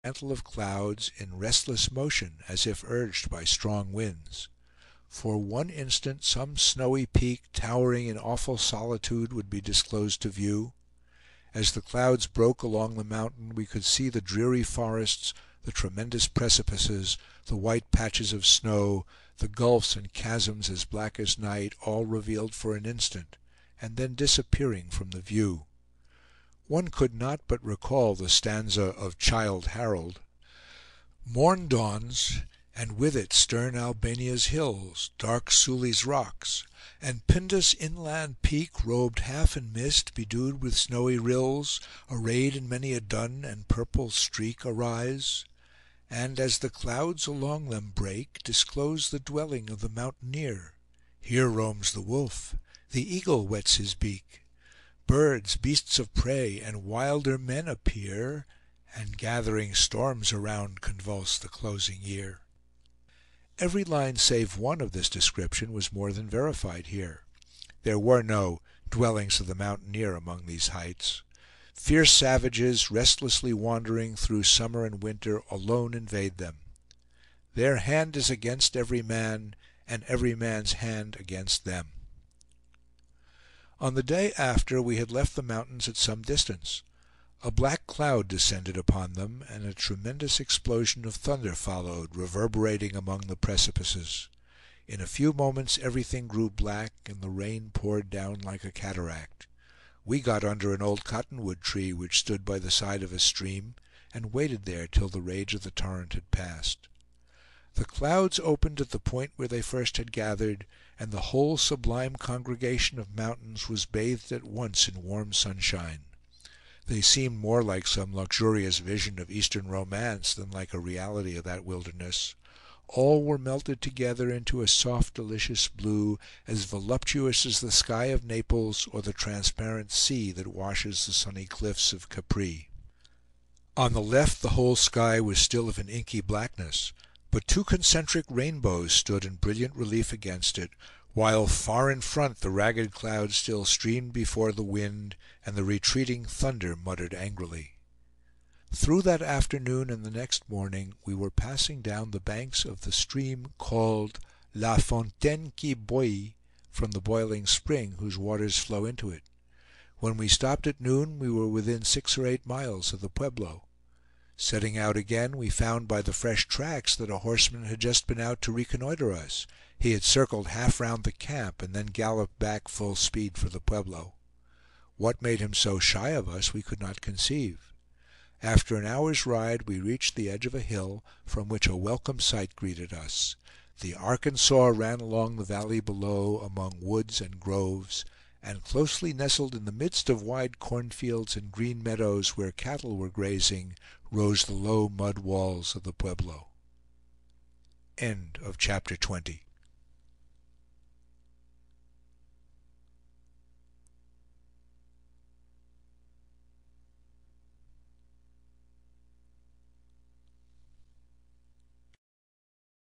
mantle of clouds, in restless motion, as if urged by strong winds. For one instant some snowy peak, towering in awful solitude, would be disclosed to view. As the clouds broke along the mountain, we could see the dreary forests, the tremendous precipices, the white patches of snow, the gulfs and chasms as black as night, all revealed for an instant, and then disappearing from the view. One could not but recall the stanza of Childe Harold: "Morn dawns, and with it stern Albania's hills, Dark Suli's rocks, and Pindus' inland peak, Robed half in mist, bedewed with snowy rills, Arrayed in many a dun and purple streak, Arise; and as the clouds along them break, Disclose the dwelling of the mountaineer. Here roams the wolf, the eagle whets his beak, Birds, beasts of prey, and wilder men appear, And gathering storms around convulse the closing year." Every line save one of this description was more than verified here. There were no dwellings of the mountaineer among these heights. Fierce savages, restlessly wandering through summer and winter, alone invade them. Their hand is against every man, and every man's hand against them. On the day after, we had left the mountains at some distance. A black cloud descended upon them, and a tremendous explosion of thunder followed, reverberating among the precipices. In a few moments everything grew black, and the rain poured down like a cataract. We got under an old cottonwood tree which stood by the side of a stream, and waited there till the rage of the torrent had passed. The clouds opened at the point where they first had gathered, and the whole sublime congregation of mountains was bathed at once in warm sunshine. They seemed more like some luxurious vision of Eastern romance than like a reality of that wilderness. All were melted together into a soft, delicious blue, as voluptuous as the sky of Naples, or the transparent sea that washes the sunny cliffs of Capri. On the left the whole sky was still of an inky blackness, but two concentric rainbows stood in brilliant relief against it, while far in front the ragged clouds still streamed before the wind, and the retreating thunder muttered angrily. Through that afternoon and the next morning we were passing down the banks of the stream called La Fontaine qui Bouille, from the boiling spring whose waters flow into it. When we stopped at noon we were within 6 or 8 miles of the pueblo. Setting out again, we found by the fresh tracks that a horseman had just been out to reconnoitre us. He had circled half round the camp, and then galloped back full speed for the pueblo. What made him so shy of us we could not conceive. After an hour's ride we reached the edge of a hill, from which a welcome sight greeted us. The Arkansas ran along the valley below, among woods and groves, and closely nestled in the midst of wide cornfields and green meadows where cattle were grazing, rose the low mud walls of the pueblo. End of chapter 20.